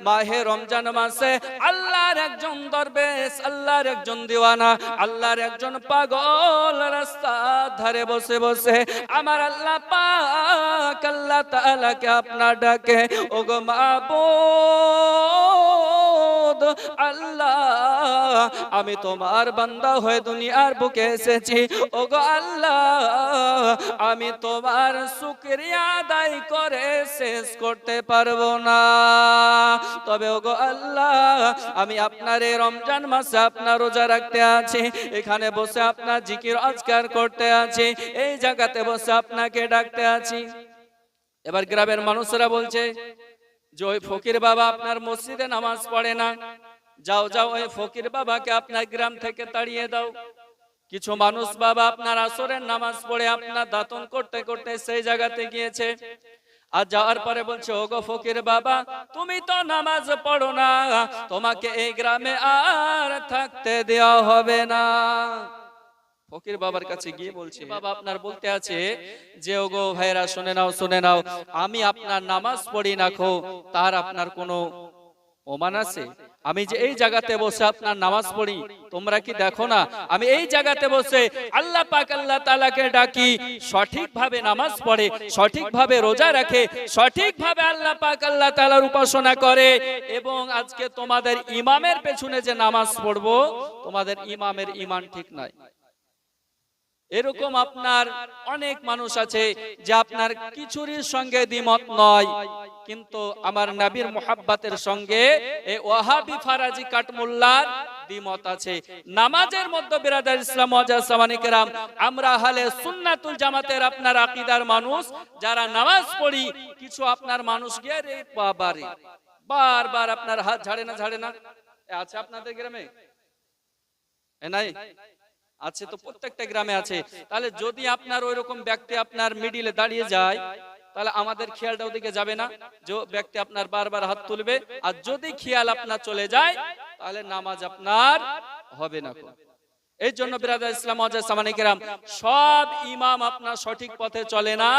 মাহে রমজান মাসে আল্লাহর একজন দরবেশ, আল্লাহর একজন দিওয়ানা, আল্লাহর একজন পাগল রাস্তার ধারে বসে বসে আমার আল্লাহ পাক আল্লাহ তাআলাকে আপনার ডাকে, ওগো মাবুদ আল্লাহ, আমি তোমার বান্দা হয়ে দুনিয়ার বুকে এসেছি। ওগো আল্লাহ, আমি তোমার শুকরিয়া আদায় করে শেষ করতে পারবো না। তবে ওগো আল্লাহ, আমি আপনার এই রমজান মাসে আপনার রোজা রাখতে আছি, এখানে বসে আপনার জিকির আজকার করতে আছি, এই জায়গাতে বসে আপনাকে ডাকতে আছি। এবার গ্রামের মানুষরা বলছে যে ওই ফকির বাবা আপনার মসজিদে নামাজ পড়ে না, যাও যাও ওই ফকির বাবাকে আপনার গ্রাম থেকে তাড়িয়ে দাও। কিছু মানুষ বাবা আপনার আসরের নামাজ পড়ে আপনার দাতন করতে করতে সেই জায়গাতে গিয়েছে, আর যাওয়ার পরে বলছে ওগো ফকির বাবা, তুমি তো নামাজ পড়ো না, তোমাকে এই গ্রামে আর থাকতে দেওয়া হবে না। ফকির বাবার কাছে গিয়ে বলছে বাবা আপনার বলতে আছে যে ওগো ভাইরা শুনে নাও শুনে নাও, আমি আপনার নামাজ পড়ি না খো তার আপনার কোনো প্রমাণ আছে? আমি যে এই জায়গাতে বসে আপনার নামাজ পড়ি, তোমরা কি দেখো না আমি এই জায়গাতে বসে আল্লাহ পাক আল্লাহ তাআলাকে ডাকি, সঠিকভাবে নামাজ পড়ে, সঠিকভাবে রোজা রাখে, সঠিকভাবে আল্লাহ পাক আল্লাহ তাআলার উপাসনা করে, এবং আজকে তোমাদের ইমামের পেছনে যে নামাজ পড়বো, তোমাদের ইমামের ঈমান ঠিক নাই। এরকম আপনার অনেক মানুষ আছে যে আপনার কিছুরির সঙ্গে দ্বিমত নয়, কিন্তু আমার নবীর মুহাব্বতের সঙ্গে এই ওয়াহাবি ফারাজি কাটমুল্লার দ্বিমত আছে। নামাজের মধ্যে বিরাদার ইসলাম ওয়াজাজ সামানি কেরাম, আমরা আহলে সুন্নাতুল জামাতের আপনার আকীদার মানুষ যারা নামাজ পড়ি, কিছু আপনার মানুষ গিয়ে রে বাবারে বারবার আপনার হাত ঝাড়ে না আছে আপনাদের গ্রামে? নাই আছে তো, প্রত্যেকটা গ্রামে আছে। তাহলে যদি আপনার ওই রকম ব্যক্তি আপনার মিডিলে দাঁড়িয়ে যায়, তাহলে আমাদের খেয়ালটা ওদিকে যাবে না, যে ব্যক্তি আপনার বারবার হাত তুলবে, আর যদি খেয়াল আপনার চলে যায় তাহলে নামাজ আপনার হবে না। এই জন্য বিরাদার ইসলাম ওয়াজাজ সামানি কেরাম, সব ইমাম আপনার সঠিক পথে চলে না,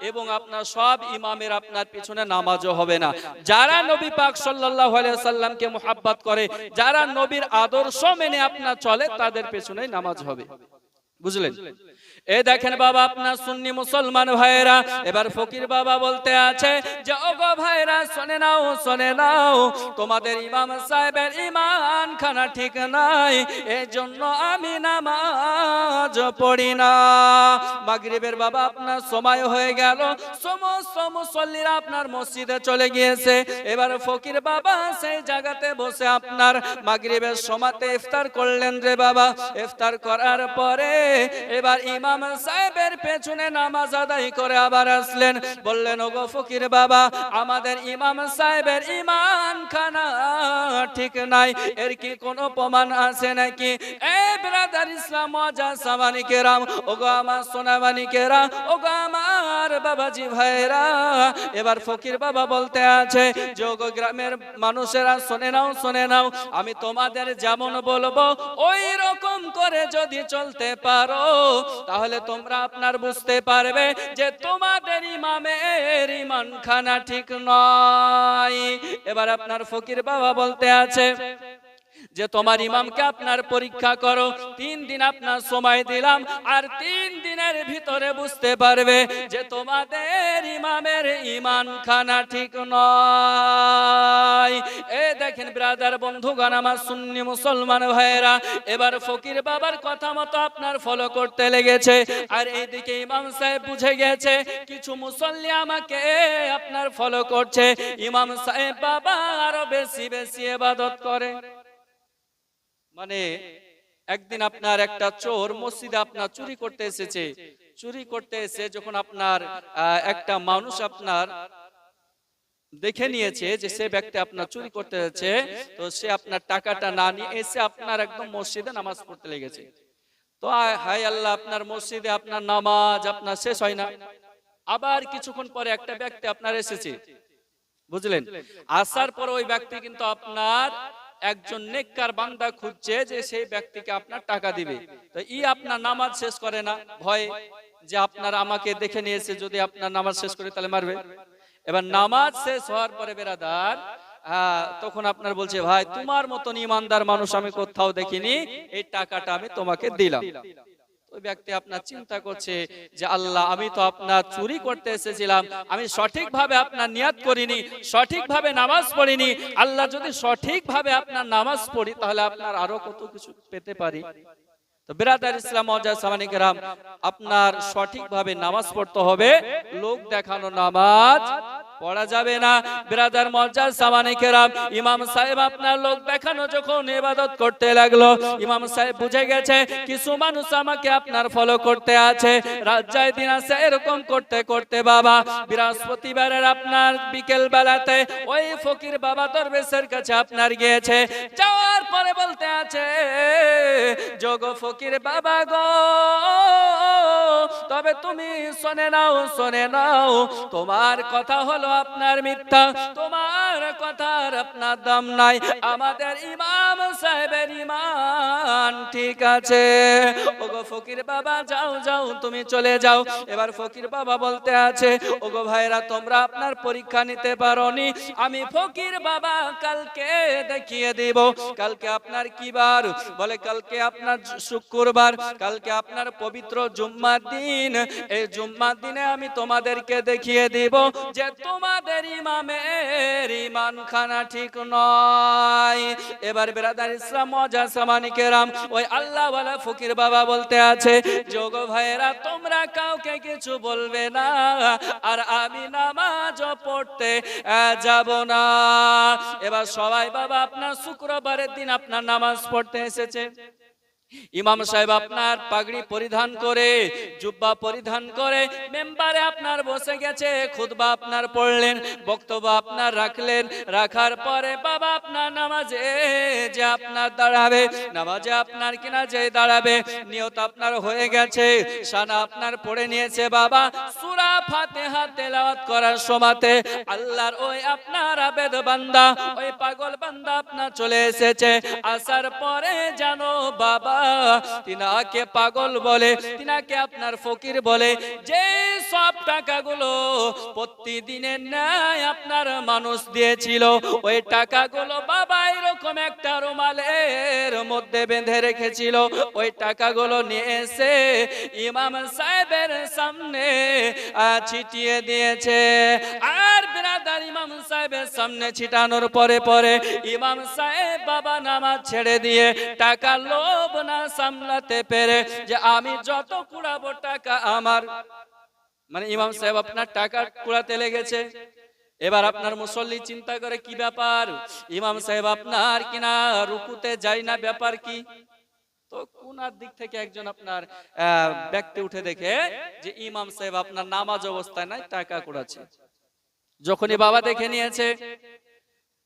এবং আপনার সব ইমামের আপনার পিছনে নামাজও হবে না। যারা নবী পাক সাল্লাল্লাহু আলাইহি ওয়াসাল্লামকে মুহাব্বত করে, যারা নবীর আদর্শ মেনে আপনার চলে, তাদের পেছনে নামাজ হবে। বুঝলেন? এই দেখেন বাবা আপনার সুন্নি মুসলমান ভাইরা, এবার ফকির বাবা বলতে আছে যে ওগো ভাইরা শুনে নাও, তোমাদের ইমাম সাহেবের ঈমান খানা ঠিক নাই, এই জন্য আমি নামাজ পড়ি না। মাগরিবের বাবা আপনার সময় হয়ে গেল, সমস্ত মুসল্লিরা আপনার মসজিদে চলে গিয়েছে। এবার ফকির বাবা সেই জায়গাতে বসে আপনার মাগরিবের সময়তে ইফতার করলেন রে বাবা। ইফতার করার পরে এবার ইমাম সাহেবের পেছনে নামাজ আদায় করে আবার আসলেন, বললেন ওগো ফকির বাবা, আমাদের ইমাম সাহেবের ঈমান খানা ঠিক নাই, এর কি কোনো প্রমাণ আছে নাকি? এ ব্রাদার ইসলাম ওয়াজাজ সামানি কেরাম, ওগো আমার সোনামানি কেরাম, ওগো আমার বাবাজি ভাইরা, এবার ফকির বাবা বলতে আছে যে ওগো গ্রামের মানুষেরা শুনে নাও, আমি তোমাদের যেমন বলবো ওই রকম করে যদি চলতে পারো, তাহলে তোমরা আপনার বুঝতে পারবে যে তোমাদের ইমামের ঈমান খানা ঠিক নয়। এবার আপনার ফকির বাবা বলতে আছে যে তোমার ইমামকে আপনার পরীক্ষা করো, 3 দিন আপনার সময় দিলাম, আর 3 দিনের ভিতরে বুঝতে পারবে যে তোমাদের ইমামের ঈমান খানা ঠিক নয়। এই দেখেন ব্রাদার বন্ধুগণ আমার সুন্নি মুসলমান ভাইয়েরা, এবার ফকির বাবার কথা মতো আপনার ফলো করতে লেগেছে, আর এইদিকে ইমাম সাহেব বুঝে গেছে কিছু মুসল্লি আমাকে আপনার ফলো করছে, ইমাম সাহেব বাবা আরো বেশি ইবাদত করে। মানে একদিন আপনার একটা চোর মসজিদে আপনার চুরি করতে এসেছে, চুরি করতে এসে যখন আপনার একটা মানুষ আপনার দেখে নিয়েছে যে সে ব্যক্তি আপনার চুরি করতে যাচ্ছে, তো সে আপনার টাকাটা না নিয়ে এসে আপনার একদম মসজিদে নামাজ পড়তে লেগেছে। তো হায় আল্লাহ, আপনার মসজিদে আপনার নামাজ আপনার শেষ হয় না। আবার কিছুক্ষণ পরে একটা ব্যক্তি আপনার এসেছে, বুঝলেন? আসার পর ওই ব্যক্তি কিন্তু আপনার একজন নেককার বান্দা খুঁজছে যে সেই ব্যক্তিকে আপনার টাকা দিবে, তো আপনার নামাজ শেষ করে না, ভয়ে যে আপনার আমাকে দেখে নিয়েছে, যদি আপনার নামাজ শেষ করে তাহলে মারবে। এবার নামাজ শেষ হওয়ার পরে বেরাদার তখন আপনার বলছে, ভাই তোমার মতন ইমানদার মানুষ আমি কোথাও দেখিনি, এই টাকাটা আমি তোমাকে দিলাম। ওই ব্যক্তি আপনার চিন্তা করছে যে আল্লাহ, আমি তো আপনার চুরি করতে এসেছিলাম, আমি সঠিকভাবে আপনার নিয়াত করিনি, সঠিকভাবে নামাজ পড়িনি। আল্লাহ যদি সঠিকভাবে আপনার নামাজ পড়ি তাহলে আপনার আরো কত কিছু পেতে পারি। তো বিরাদার ইসলাম মুআজ্জাজ সামানী কেরাম, আপনার সঠিকভাবে নামাজ পড়তে হবে, লোক দেখানো নামাজ পড়া যাবে না। বিরাদার মুআজ্জাজ সামানী কেরাম, ইমাম সাহেব আপনার লোক দেখানো যখন ইবাদত করতে লাগলো, ইমাম সাহেব বুঝে গেছে কিছু মানুষ আমাকে আপনার ফলো করতে আছে, রাত যায় দিন আছে, এরকম করতে করতে বাবা বৃহস্পতিবারের আপনার বিকেল বেলাতে ওই ফকির বাবা দরবেশের কাছে আপনার গিয়েছে। যাওয়ার পরে বলতে আছে, যোগ ফকির বাবা গো, তবে তুমি শুনে নাও, তোমার কথা হলো আপনার মিথ্যা, তোমার কথার আপনার দাম নাই, আমাদের ইমাম সাহেবের ঈমান ঠিক আছে। ওগো ফকির বাবা, যাও তুমি চলে যাও। এবার ফকির বাবা বলতে আছে, ওগো ভাইরা তোমরা আপনার পরীক্ষা নিতে পারোনি, আমি ফকির বাবা কালকে দেখিয়ে দেব। কালকে আপনার কি বার? বলে কালকে আপনার শুক্রবার, কালকে আপনার পবিত্র জুম্মার দিন। এই জুম্মার দিনে আমি তোমাদেরকে দেখিয়ে দেব যে তোমাদের ইমামের ঈমান খানা ঠিক নয়। এবার বিরাদার ইসলাম মুআজ্জাজ সামানী কেরাম, ওই আল্লাহ ওয়ালা ফকির বাবা বলতে আছে, যোগ ভাইরা তোমরা কাউকে কিছু বলবে না, আর আমি নামাজ পড়তে যাব না। এবার সবাই বাবা আপনার শুক্রবারের দিন আপনার নামাজ পড়তে এসেছে। ইমাম সাহেব আপনার পাগড়ি পরিধান করে, জুব্বা পরিধান করে মেম্বারে আপনার বসে গেছে, খুতবা আপনার পড়লেন, বক্তব্য আপনার রাখলেন। রাখার পরে বাবা আপনার নামাজে যে আপনার দাঁড়াবে, নামাজে আপনার কিনা যে দাঁড়াবে, নিয়ত আপনার হয়ে গেছে, সানা আপনার পড়ে নিয়েছে। বাবা সূরা ফাতিহা তেলাওয়াত করার সময়তে আল্লাহর ওই আপনার আবেদ বান্দা, ওই পাগল বান্দা আপনার চলে এসেছে। আসার পরে জানো বাবা তিনাকে পাগল বলে, তিনাকে আপনার ফকির বলে, যে সব টাকাগুলো প্রতিদিনের ন্যায় আপনার মানুষ দিয়েছিল, ওই টাকাগুলো বাবা এরকম একটা রুমালের মধ্যে বেঁধে রেখেছিল, ওই টাকাগুলো নিয়ে এসে ইমাম সাহেবের সামনে ছিটিয়ে দিয়েছে। আর বিরাদার ইমাম সাহেবের সামনে ছিটানোর পরে ইমাম সাহেব বাবা নামাজ ছেড়ে দিয়ে টাকা লোভ না সামলাতে পেরে, যে আমি যত কুড়াবো টাকা আমার, মানে ইমাম সাহেব আপনার টাকা কুড়াতে লেগেছে। এবার আপনার মুসল্লি চিন্তা করে কি ব্যাপার, ইমাম সাহেব আপনার কিনা রুকুতে যায় না, ব্যাপার কি? তো কোনার দিক থেকে একজন আপনার ব্যক্তি উঠে দেখে যে ইমাম সাহেব আপনার নামাজ অবস্থায় নাই, টাকা কুড়াচ্ছে। যখনই বাবা দেখে নিয়েছে,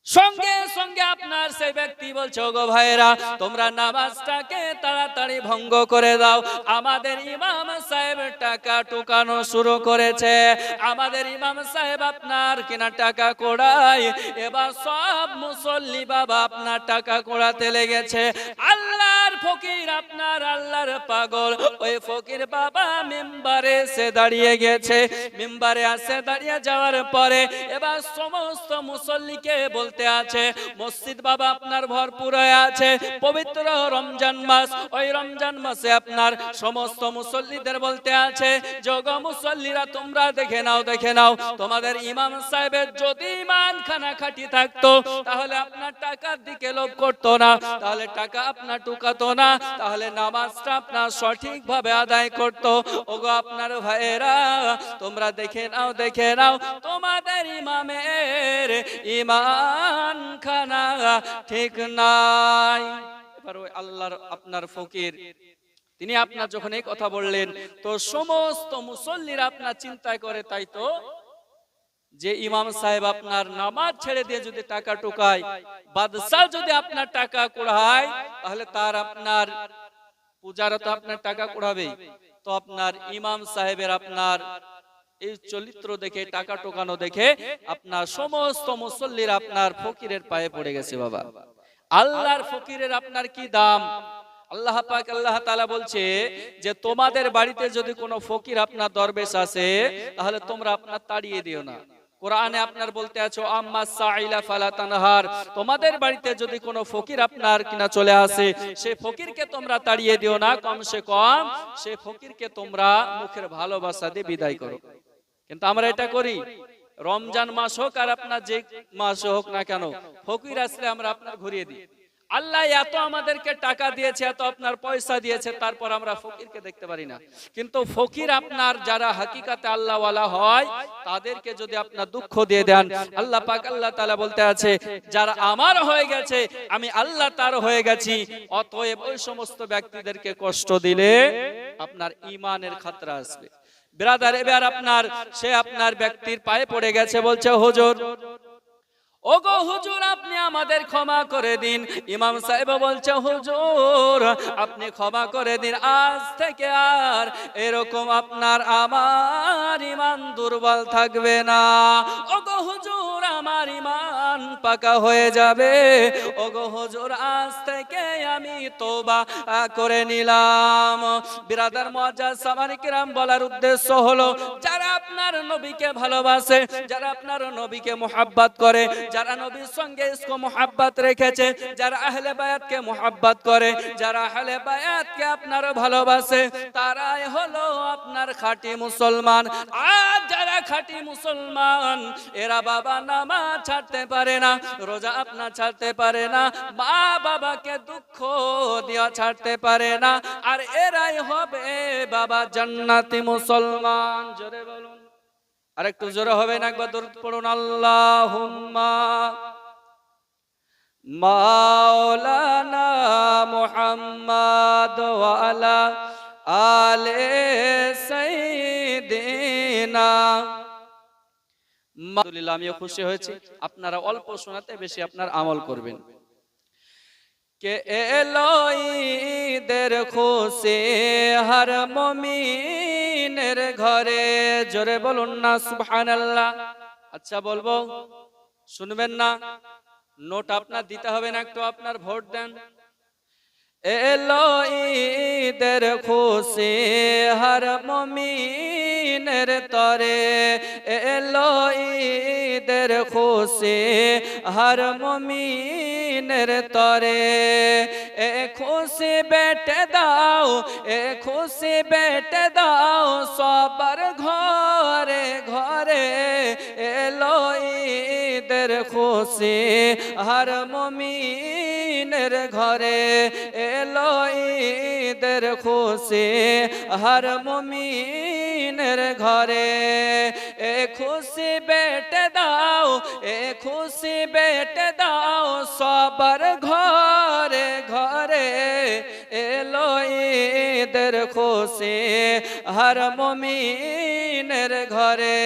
সঙ্গে সঙ্গে আপনার সেই ব্যক্তি বলছে, ওগো ভাইরা তোমরা নামাজটাকে তাড়াতাড়ি ভঙ্গ করে দাও, আমাদের ইমাম সাহেব টাকা টুকানো শুরু করেছে, আমাদের ইমাম সাহেব আপনার কিনা টাকা কোড়ায়। এবার সব মুসল্লি বাবা আপনার টাকা কোড়াতে লেগেছে। আল্লাহর ফকির আপনার আল্লাহর পাগল, ওই ফকির বাবা মিম্বারে এসে দাঁড়িয়ে গেছে। মিম্বারে আসে দাঁড়িয়ে যাওয়ার পরে এবার সমস্ত মুসল্লিকে বলতে আছে, মসজিদ বাবা আপনার ভরপুর হয়ে আছে, পবিত্র রমজান মাস, ওই রমজান মাসে আপনার সমস্ত মুসল্লিদের বলতে আছে, যোগ মুসল্লিরা তোমরা দেখে নাও, তোমাদের ইমাম সাহেবের যদি ঈমান খানা খাঁটি থাকতো তাহলে আপনার টাকার দিকে লোভ করতো না, তাহলে টাকা আপনার টুকাতো না, তাহলে নামাজটা আপনার সঠিকভাবে আদায় করতো। ওগো আপনার ভাইয়েরা তোমরা দেখে নাও তোমাদের ইমামের ঈমান খানা ঠিক নাই। এবার ওই আল্লাহর আপনার ফকির তিনি আপনার যখন এই কথা বললেন, তো সমস্ত মুসল্লিরা আপনার চিন্তা করে, তাই তো যে ইমাম সাহেব আপনার নামাজ ছেড়ে দিয়ে যদি টাকা টুকায়, বাদশা যদি আপনার টাকা কুড়ায়, তাহলে তার আপনার পূজারা তো আপনার টাকা কুড়াবে। তো আপনার ইমাম সাহেবের আপনার এই চরিত্র দেখে, টাকা টোকানো দেখে আপনার সমস্ত মুসল্লিরা আপনার ফকিরের পায়ে পড়ে গেছে। বাবা আল্লাহর ফকিরের আপনার কি দাম। আল্লাহ পাক আল্লাহ তাআলা বলছে যে তোমাদের বাড়িতে যদি কোনো ফকির আপনার দরবেশ আসে, তাহলে তোমরা আপনার তাড়িয়ে দিও না, কোরআনে আপনার বলতে আছে আম্মা সাইলা ফালা তানহার, তোমাদের বাড়িতে যদি কোনো ফকির আপনার কিনা চলে আসে, সেই ফকিরকে তোমরা তাড়িয়ে দিও না, কমসে কম সেই ফকিরকে তোমরা মুখের ভালোবাসা দিয়ে বিদায় করো। কিন্তু আমরা এটা করি, রমজান মাস হোক আর আপনার যে মাস হোক না কেন, ফকির আসলে আমরা আপনার ঘুরিয়ে দিই। আল্লাহ এত আমাদেরকে টাকা দিয়েছে, এত আপনার পয়সা দিয়েছে, তারপর আমরা ফকিরকে দেখতে পারি না। কিন্তু ফকির আপনার যারা হাকিকাতে আল্লাহ ওয়ালা হয়, তাদেরকে যদি আপনার দুঃখ দিয়ে দেন, আল্লাহ পাক আল্লাহ তাআলা বলতে আছে যারা আমার হয়ে গেছে আমি আল্লাহ তার হয়ে গেছি, অতএব ওই সমস্ত ব্যক্তিদেরকে কষ্ট দিলে আপনার ঈমানের খতরা আসবে। ব্রাদার, এবার সে আপনার ব্যক্তির পায়ে পড়ে গেছে, বলছে হুজুর, ওগো হুজুর আপনি আমাদের ক্ষমা করে দিন। ইমাম সাহেব বলছে হুজুর আপনি ক্ষমা করে দিন, আজ থেকে আর এরকম আপনার আমার ঈমান দুর্বল থাকবে না। ওগো হুজুর আমার ঈমান পাকা হয়ে যাবে। ওগো হুজুর আজ থেকে আমি তওবা করে নিলাম। বিরাদার মুআজ্জাজ সামানী কিরাম, বলার উদ্দেশ্য হলো যারা আপনার নবীকে ভালোবাসে, যারা আপনার নবীকে মুহাব্বত করে, যারা নবীর সঙ্গে ইসকো মুহাব্বত রেখেছে, যারা আহলে বায়াতকে মুহাব্বত করে, যারা আহলে বায়াতকে আপনার ভালোবাসে, তারাই হলো আপনার খাঁটি মুসলমান। আর যারা খাঁটি মুসলমান এরা বাবা নামাজ ছাড়তে পারে না, রোজা আপনার ছাড়তে পারে না, মা বাবাকে দুঃখ দেওয়া ছাড়তে পারে না, আর এরাই হবে বাবা জান্নাতি মুসলমান। জোরে বলুন, আরেকটু জোরে হবে না, একবার দরুদ পড়ুন, আল্লাহুম্মা মাওলানা মুহাম্মাদ ওয়া আলা আলে সাইয়্যিদিনা। আলহামদুলিল্লাহ, আমিও খুশি হয়েছি। আপনারা অল্প শোনাতে বেশি আপনার আমল করবেন। কে এলো ঈদের খুশি হর মুমিনের ঘরে, জোরে বলুন না সুবহানাল্লাহ। আচ্ছা বলবো, শুনবেন না? নোট আপনার দিতে হবে না, একটু আপনার ভোট দেন। এলো ঈদের খুশি হর মুমিনের তরে, এলো ঈদের খুশি হর মুমিনের তরে, এ খুশি বেটে দাও, এ খুশি বেটে দাও সবার ঘরে ঘরে, এলো ঈদের খুশি হর মুমিনের ঘরে, এলো ঈদের খুশি হর মুমিনের ঘরে, এ খুশি বেটে দাও, এ খুশি বেটে দাও সবার ঘরে ঘরে, এলো ঈদের খুশি হর মুমিনের ঘরে।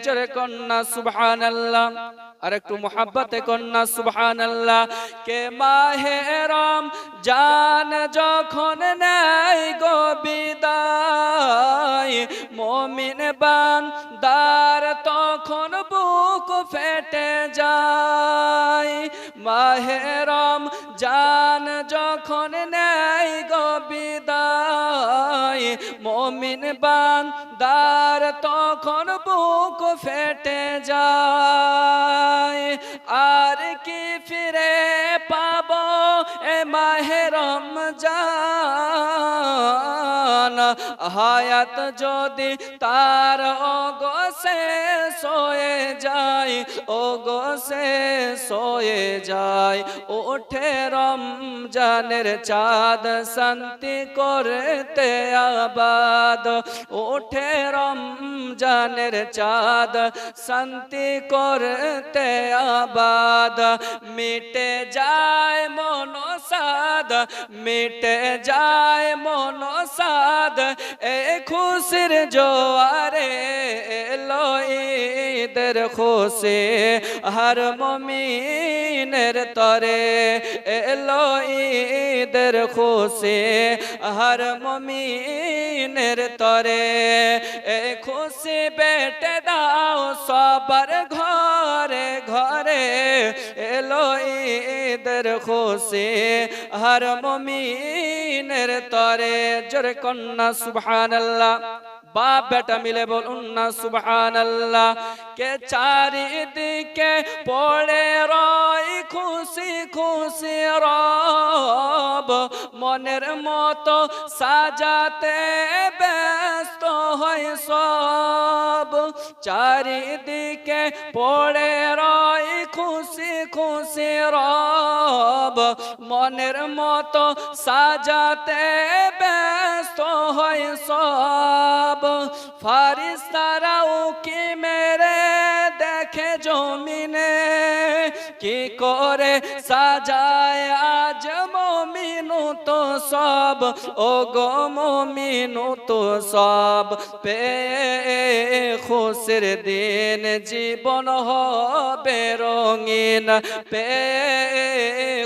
জোরে কন্যা সুবহানাল্লাহ, আর একটু মুহাব্বতে কন্যা সুবহানাল্লাহ। কে মাহে রমজান যখন নেয় গো বিদায়, মুমিন বান্দার তখন বুক ফেটে যায়। মাহে রমজান যখন নেয় গো বিদায়, মুমিন বান্দার তখন বুক ফেটে যায়। আর কি ফিরে পাবো এ মাহে রমজান, হায়াত যদি তার ওগো শেষ হয়ে যায়, ওগো শেষ হয়ে যায়। ওঠে রমজানের চাঁদ শান্তি করতে আবাদ, ওঠে রমজানের চাঁদ শান্তি করতে আবাদ। মিটে যায় মনসাদ, মিটে যায় মনসাদ, এ খুশির জোয়ারে, এলো ঈদের খুশি হর মুমিনের তরে, এলো ঈদের খুশি হর মুমিনের তরে, এ খুশি বেটে দাও সবার ঘরে ঘরে, এলো ঈদের খুশি হর মুমিনের তরে। জোরে কন্যা সুবহানাল্লাহ। বাপ বেটা মিলে বলুন না সুবহানাল্লাহ। কে চারিদিকে পড়ে রয় খুশি খুশি রব, মনের মতো সাজাতে ব্যস্ত হয় সব। চারিদিকে পড়ে রয় খুশি খুশি রব, মনের মতো সাজাতে ব্যস্ত হয় সব। ফারিস্তারাও কি মেরে দেখে জমিনে, কি করে সাজায় আজ মমিনু তো সব, ও গো মমিনু তো সব। পে খুশির দিন জীবন হবে রঙিন, পে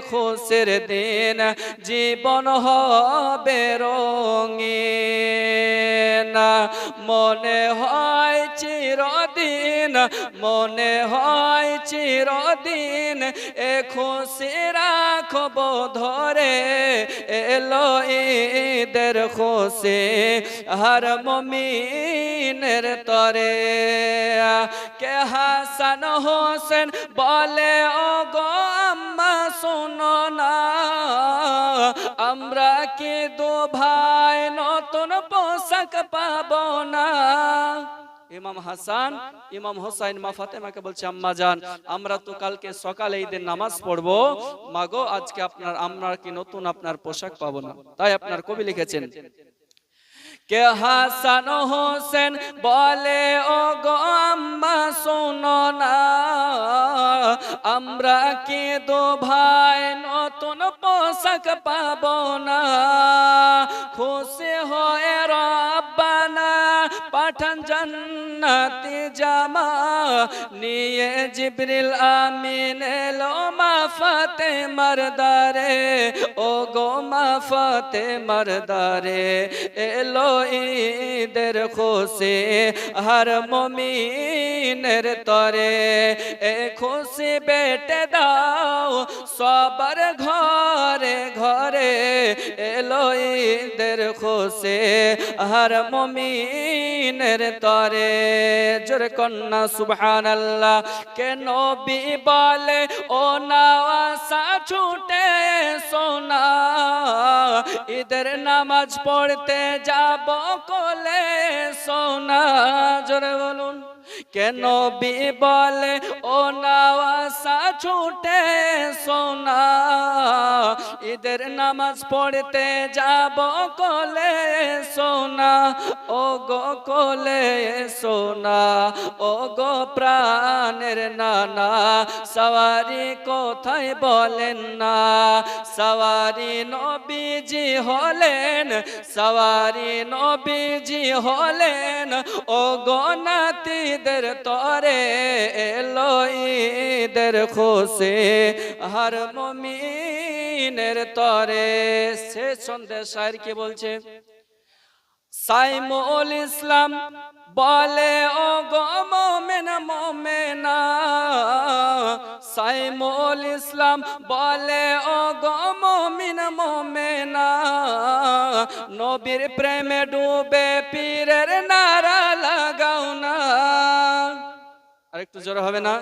খুশির দিন জীবন হবে রঙিন। মনে হয় চিরদিন, মনে হয় চিরদিন এ খুশি রাখব ধরে। এলো ঈদের খুশি হর মুমিনের তরে। কে হাসান হোসেন বলে ও গো আম্মা শোনো না, আমরা কি দু ভাই নতুন পোশাক পাবো না। ইমাম হাসান ইমাম হোসাইন মা ফাতেমাকে বলছে, আম্মা জান আমরা তো কালকে সকালে ঈদের নামাজ পড়বো, মাগো আজকে আমরা কি নতুন আপনার পোশাক পাবো না। তাই আপনার কবি লিখেছেন, কে হাসান হোসেন বলে ও গো আম্মা শোনো না, আমরা কি দু ভাই নতুন পোশাক পাবো না। খুশি হয়ে রব্বানা পাঠান জান্নাতি জামা, নিয়ে জিবরিল আমিন এলো মা ফাতেমার দারে। ও গো মা ফাতেমার দারে এলো ঈদের খুশি হর মুমিনের তরে। এ খুশি বেটে দাও সবার ঘরে ঘরে, এলো ঈদের খুশি হর মুমিনের তরে। জোরে কন্যা সুবহানাল্লাহ। কে নবী বলে ও নওয়াসা ছুটে সোনা, ঈদের নামাজ পড়তে যাব কোলে সোনা। জোরে বলুন। কেন নবী বলে ও নওয়াসা ছুটে সোনা, ঈদের নামাজ পড়তে যাব কোলে সোনা। ও গো কোলে সোনা, ও গো প্রাণের নানা, সওয়ারি কোথায় বলেন না। সওয়ারি নবীজি হলেন, সওয়ারি নবীজি হলেন, ও গো নাতিদের তরে এলো ঈদের খুশি হর মুমিনের তরে। সে সন্দেশ শায়ের কি বলছে, সাইমুল ইসলাম বলে ও গো মুমিন মুমিনা, সাইমুল ইসলাম বলে ও গো মুমিন মুমিনা, নবীর প্রেমে ডুবে পীরের নারা লাগাও না। আরেকটু জোরে হবে না।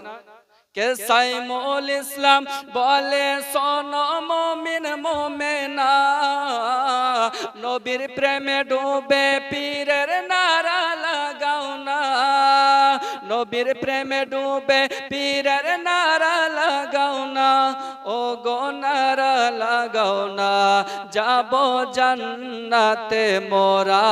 কে সাইমুল ইসলাম বলে শোনো মুমিন মুমিনা, নবীর প্রেমে ডুবে পীরের নারা লাগাও না। নবীর প্রেমে ডুবে পীরের নারা লাগাও না, ও গো নারা লাগাও না। যাব জান্নাতে মোরা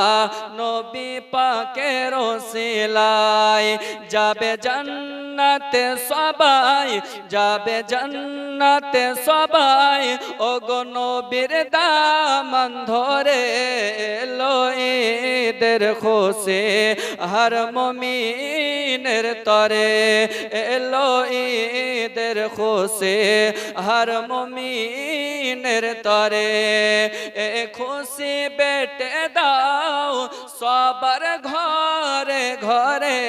নবী পাকের ওসিলায়, যাবে জান্নাতে সবাই, যাবে জান্নাতে সবাই, ও গো নবীর দামান ধরে এলো ঈদের খুশি হর মুমিনের তরে। এলো ঈদের খুশি হর মুমিনের তরে। এ খুশি বেটে দাও সবার ঘরে ঘরে,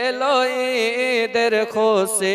এলো ঈদের খুশি।